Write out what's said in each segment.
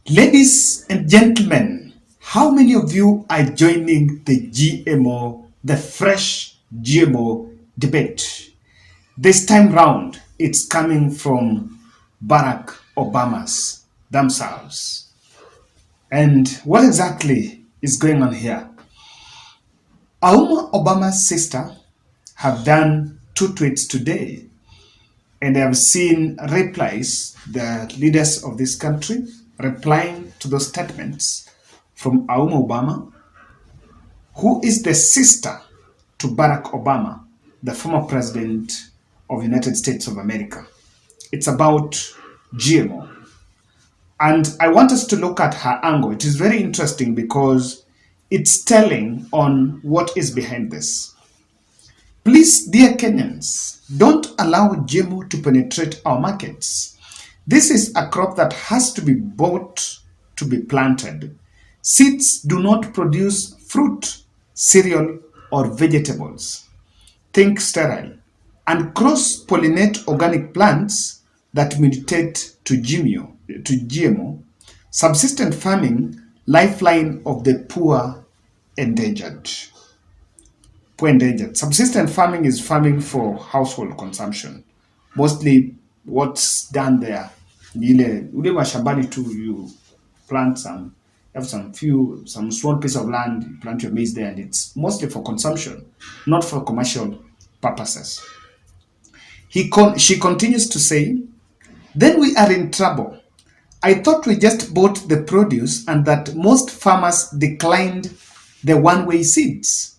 Ladies and gentlemen, how many of you are joining the GMO, the fresh GMO debate? This time round, it's coming from Barack Obama's themselves. And what exactly is going on here? Auma Obama's sister have done two tweets today, and I have seen replies, the leaders of this country replying to those statements from Auma Obama, who is the sister to Barack Obama, the former president of the United States of America. It's about GMO. And I want us to look at her angle. It is very interesting because it's telling on what is behind this. Please, dear Kenyans, don't allow GMO to penetrate our markets. This is a crop that has to be bought to be planted. Seeds do not produce fruit, cereal, or vegetables. Think sterile. And cross-pollinate organic plants that mutate to GMO. Subsistent farming, lifeline of the poor endangered. Subsistent farming is farming for household consumption. Mostly what's done there, ule mashambani tu, you plant some, have some small piece of land, you plant your maize there, and it's mostly for consumption, not for commercial purposes. She continues to say, then we are in trouble. I thought we just bought the produce and that most farmers declined the one-way seeds.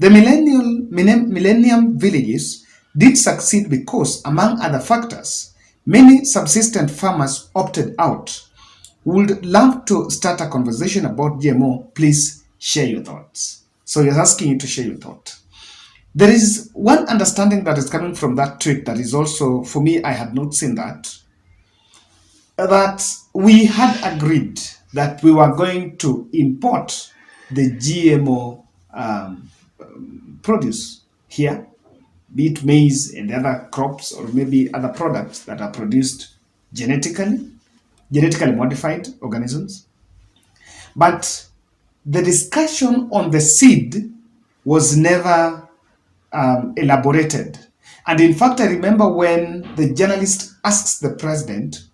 The millennium villages did succeed because, among other factors, many subsistent farmers opted out. Would love to start a conversation about GMO. Please share your thoughts. So he's asking you to share your thought. There is one understanding that is coming from that tweet that is also, for me, I had not seen that we had agreed that we were going to import the GMO produce here, be it maize and other crops, or maybe other products that are produced genetically modified organisms. But the discussion on the seed was never elaborated. And in fact, I remember when the journalist asked the president,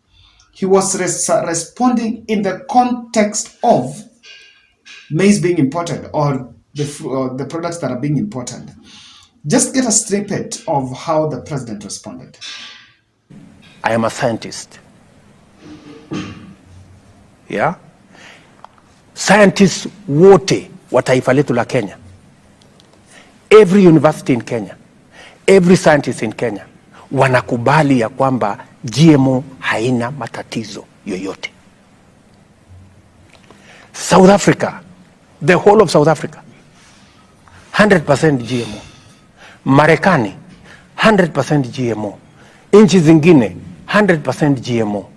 he was responding in the context of maize being imported, or the products that are being imported. Just get a snippet of how the president responded. I am a scientist. Yeah? Scientists wote wa taifa letu la Kenya. Every university in Kenya, every scientist in Kenya wanakubali ya kwamba GMO haina matatizo yoyote. South Africa, the whole of South Africa, 100% GMO. Marekani, 100% GMO. Nchi zingine, 100% GMO.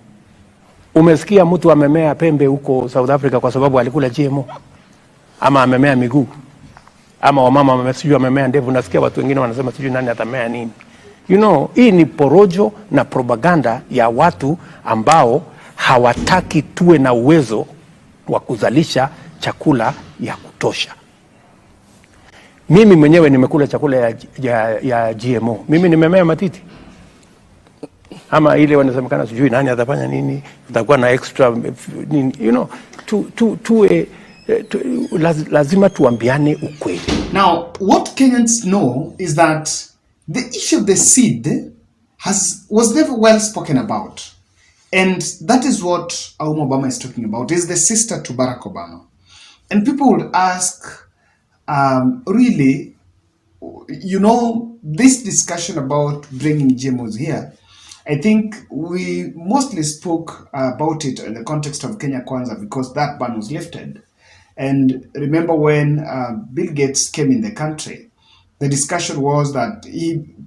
Umesikia mtu amemea pembe huko South Africa kwa sababu alikula GMO? Ama amemea miguu? Ama wamama amemea ndevu? Nasikia watu wengine wanasema sijui nani atamea nini. You know, hii ni porojo na propaganda ya watu ambao hawataki tuwe na uwezo wa kuzalisha chakula ya kutosha. Mimi mwenyewe nimekula chakula ya GMO. Mimi nimemea matiti. Ama ile wanasemekana sijui nani atafanya nini, utakuwa na extra nini, you know, lazima tuambiane ukweli. Now, what Kenyans know is that the issue of the seed was never well spoken about. And that is what Auma Obama is talking about, is the sister to Barack Obama. And people would ask, really, you know, this discussion about bringing GMOs here, I think we mostly spoke about it in the context of Kenya Kwanza because that ban was lifted. And remember when Bill Gates came in the country, the discussion was that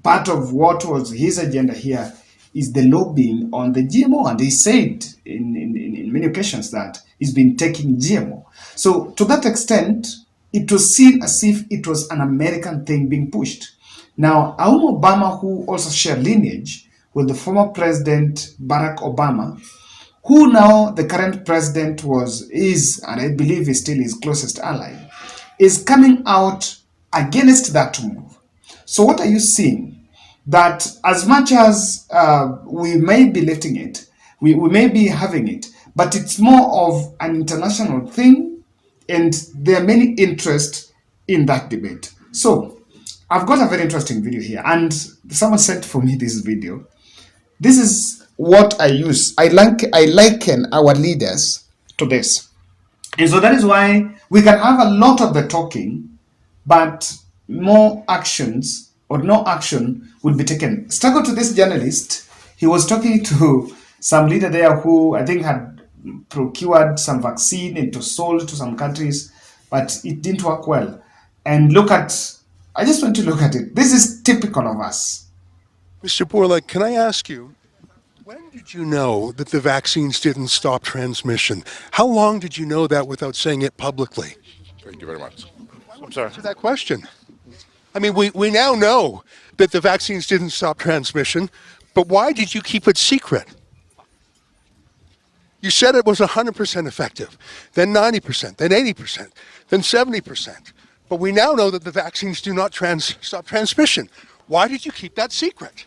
part of what was his agenda here is the lobbying on the GMO. And he said in many occasions that he's been taking GMO. So to that extent, it was seen as if it was an American thing being pushed. Now, Auma Obama, who also shared lineage with the former president Barack Obama, who now the current president is, and I believe is still his closest ally, is coming out against that move. So what are you seeing? That as much as we may be lifting it, we may be having it, but it's more of an international thing, and there are many interests in that debate. So I've got a very interesting video here, and someone sent for me this video. This is what I use. I liken our leaders to this. And so that is why we can have a lot of the talking, but more actions or no action would be taken. Struggle to this journalist. He was talking to some leader there who I think had procured some vaccine and to sold to some countries, but it didn't work well. And I just want to look at it. This is typical of us. Mr. Borla, can I ask you, when did you know that the vaccines didn't stop transmission? How long did you know that without saying it publicly? Thank you very much. I'm sorry. Answer that question. I mean, we now know that the vaccines didn't stop transmission, but why did you keep it secret? You said it was 100% effective, then 90%, then 80%, then 70%. But we now know that the vaccines do not stop transmission. Why did you keep that secret?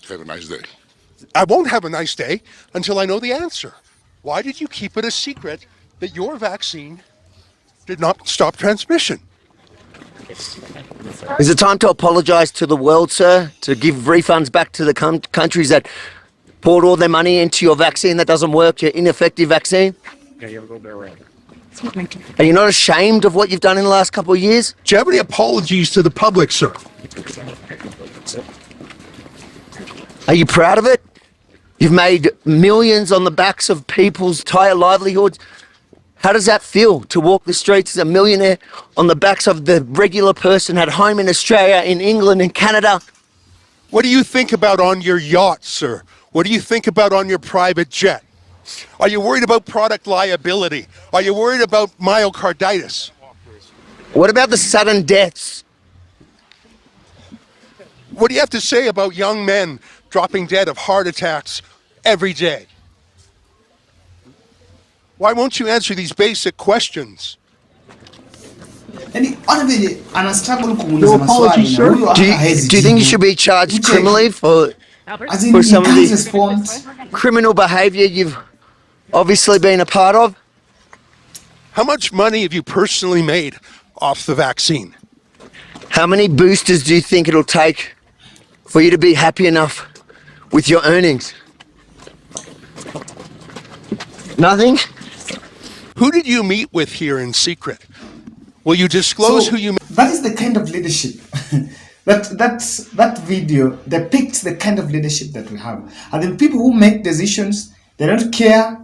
Have a nice day. I won't have a nice day until I know the answer. Why did you keep it a secret that your vaccine did not stop transmission? Is it time to apologise to the world, sir? To give refunds back to the countries that poured all their money into your vaccine that doesn't work, your ineffective vaccine? Yeah, you have a little bit around. Are you not ashamed of what you've done in the last couple of years? Do you have any apologies to the public, sir? Are you proud of it? You've made millions on the backs of people's entire livelihoods. How does that feel to walk the streets as a millionaire on the backs of the regular person at home in Australia, in England, in Canada? What do you think about on your yacht, sir? What do you think about on your private jet? Are you worried about product liability? Are you worried about myocarditis? What about the sudden deaths? What do you have to say about young men dropping dead of heart attacks every day? Why won't you answer these basic questions? Yani ona vile anastruggle No kumuuliza apology, maswali na sir. huyu hawezi Do you think you jibu. should be charged Uche, criminally for as in, for he some of can't the respond. criminal behaviour you've obviously been a part of? How much money have you personally made off the vaccine? How many boosters do you think it'll take for you to be happy enough with your earnings? Nothing? Who did you meet with here in secret? Will you disclose who you met? That is the kind of leadership that video depicts the kind of leadership that we have. And the people who make decisions, they don't care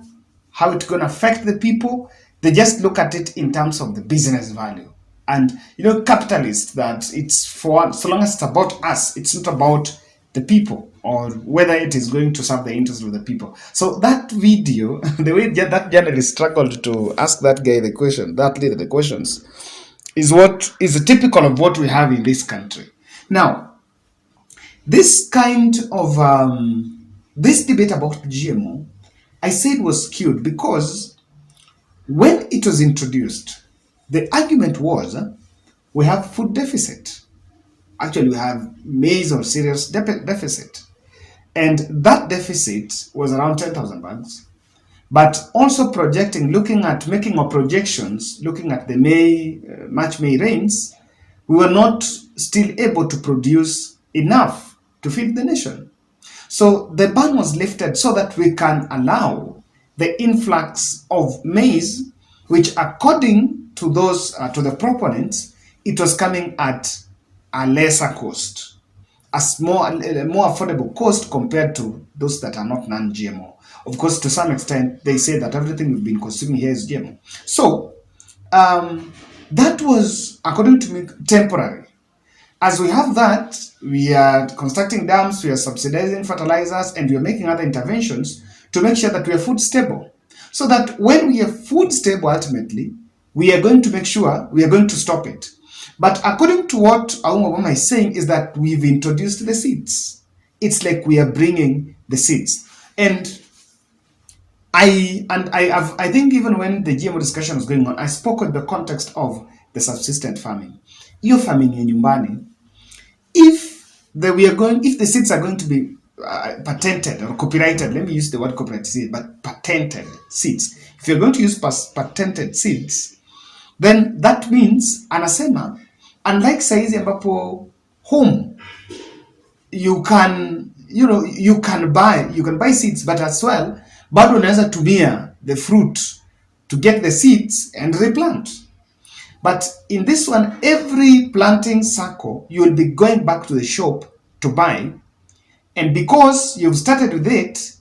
how it's going to affect the people. They just look at it in terms of the business value. And capitalists, that it's for so long as it's about us, it's not about the people or whether it is going to serve the interest of the people. So that video, the way that journalist struggled to ask that guy the question, that leader the questions, is what is typical of what we have in this country. Now, this kind of this debate about GMO, I said was skewed because when it was introduced, the argument was we have food deficit. Actually, we have maize or cereals deficit. And that deficit was around 10,000 bags. But also looking at making our projections, looking at the March, May rains, we were not still able to produce enough to feed the nation. So the ban was lifted so that we can allow the influx of maize, which according to to the proponents, it was coming at a lesser cost, a more affordable cost compared to those that are not non-GMO. Of course, to some extent, they say that everything we've been consuming here is GMO. So that was, according to me, temporary. As we have that, we are constructing dams, we are subsidizing fertilizers, and we are making other interventions to make sure that we are food stable. So that when we are food stable, ultimately, we are going to make sure we are going to stop it. But according to what Auma is saying, is that we've introduced the seeds. It's like we are bringing the seeds. And I think even when the GMO discussion was going on, I spoke in the context of the subsistent farming. Hiyo farming ya nyumbani, if the seeds are going to be patented or copyrighted, let me use the word copyrighted, but patented seeds. If you're going to use patented seeds, then that means anasema, unlike saizi ambapo home you can buy seeds, but as well bado unaweza tumia the fruit to get the seeds and replant. But in this one, every planting cycle, you will be going back to the shop to buy. And because you've started with it,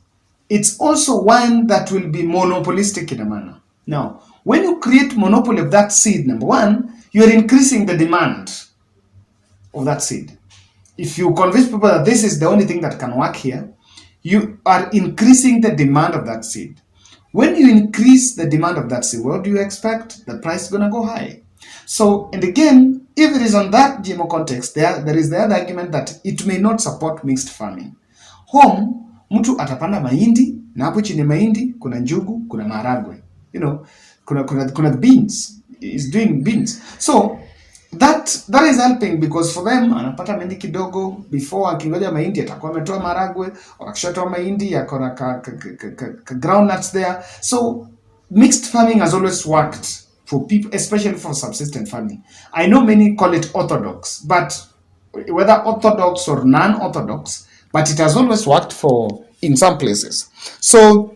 it's also one that will be monopolistic in a manner. Now, when you create monopoly of that seed, number one, you're increasing the demand of that seed. If you convince people that this is the only thing that can work here, you are increasing the demand of that seed. When you increase the demand of that seed, what do you expect? The price is going to go high. So, and again, if it is on that GMO context, there is the other argument that it may not support mixed farming. Home, mtu atapanda mahindi, na hapo chini mahindi, kuna njugu, kuna maharagwe. Kuna beans. Is doing beans. So, that is helping because for them anapata mahindi kidogo before akingoja mahindi atakuwa ametoa maragwe, or akishatoa mahindi yako na groundnuts there. So mixed farming has always worked for people, especially for subsistence farming. I know many call it orthodox, but whether orthodox or non-orthodox, but it has always worked for in some places. So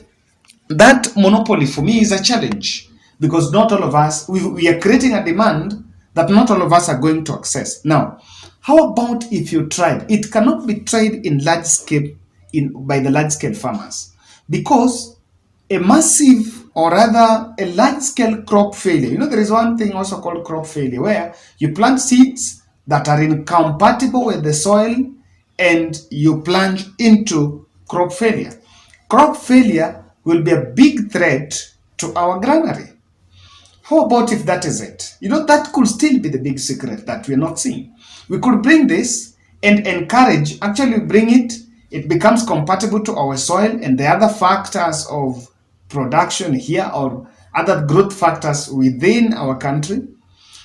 that monopoly for me is a challenge because not all of us, we are creating a demand that not all of us are going to access. Now, how about if you tried? It cannot be tried in large scale by the large scale farmers because a massive or rather a large scale crop failure. There is one thing also called crop failure where you plant seeds that are incompatible with the soil and you plunge into crop failure. Crop failure will be a big threat to our granary. How about if that is it? That could still be the big secret that we're not seeing. We could bring this and encourage, actually bring it becomes compatible to our soil and the other factors of production here or other growth factors within our country.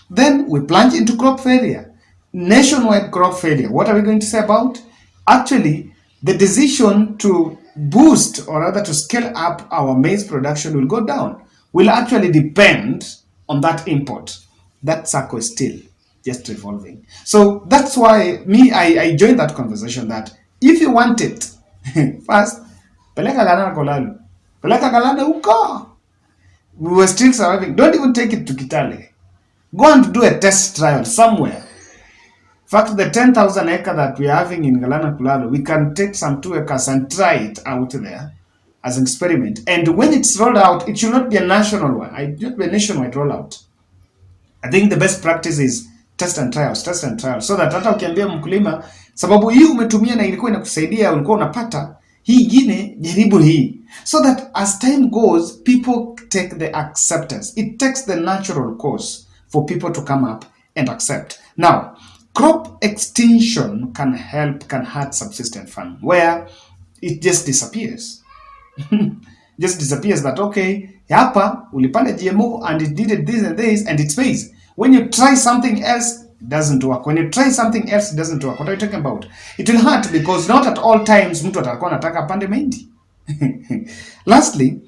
Then we plunge into crop failure. Nationwide crop failure. What are we going to say about? Actually, the decision to boost or rather to scale up our maize production will go down. Will actually depend on that import. That circle is still just revolving. So that's why I joined that conversation that if you want it, first, peleka galana kolalu. Peleka galana uko. We were still surviving. Don't even take it to Kitale. Go and do a test trial somewhere. In fact, the 10,000 acre that we are having in Galana Kulalo, we can take some 2 acres and try it out there as an experiment. And when it's rolled out, it should not be a national one. It should be a nationwide rollout. I think the best practice is test and trials, so that hata ukiambia mkulima sababu hii umetumia na ilikuwa inakusaidia, ulikuwa unapata hii ingine, jaribu hii, so that as time goes people take the acceptance. It takes the natural course for people to come up and accept. Now, crop extinction can hurt subsistence farming where it just disappears. Just disappears that okay, hapa ulipanda GMO and it did this and this and it pays. When you try something else, it doesn't work. When you try something else, it doesn't work. What are you talking about? It will hurt because not at all times mtu atakuwa anataka pande mahindi. Lastly,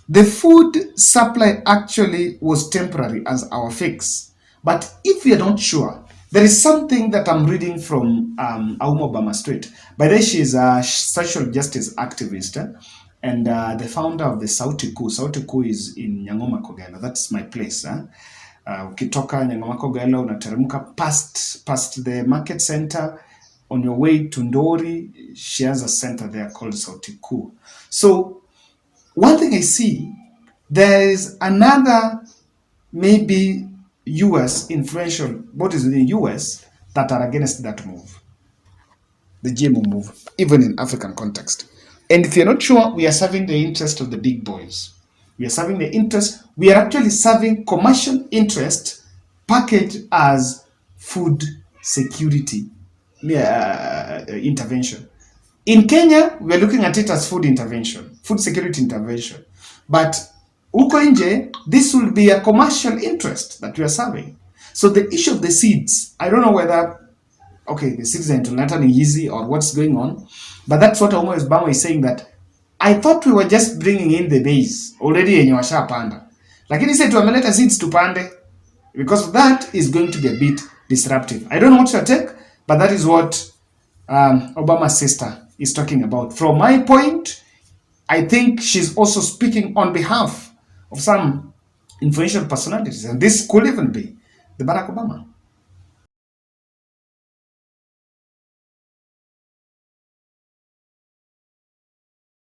the food supply actually was temporary as our fix. But if you're not sure, there is something that I'm reading from Auma Street. By the way, she's a social justice activist. And the founder of the Sauti Kuu. Sauti Kuu is in Nyang'oma Kogelo. That's my place. Ukitoka Nyang'oma Kogelo, unateremka past the market center. On your way to Ndori, she has a center there called Sauti Kuu. So, one thing I see, there is another maybe US influential bodies within US that are against that move. The GMO move, even in African context. And if you're not sure, we are serving the interest of the big boys. We are serving the interest. We are actually serving commercial interest packaged as food security intervention. In Kenya, we are looking at it as food intervention, food security intervention. But huko nje, this will be a commercial interest that we are serving. So the issue of the seeds, I don't know whether, okay, the seeds are internationally easy or what's going on, but that's what Auma is saying, that I thought we were just bringing in the base already yenye washapanda, lakini sasa tuameleta seeds tupande, because that is going to be a bit disruptive. I don't know what's your take, but that is what Obama's sister is talking about. From my point, I think she's also speaking on behalf of some influential personalities, and this could even be the Barack Obama.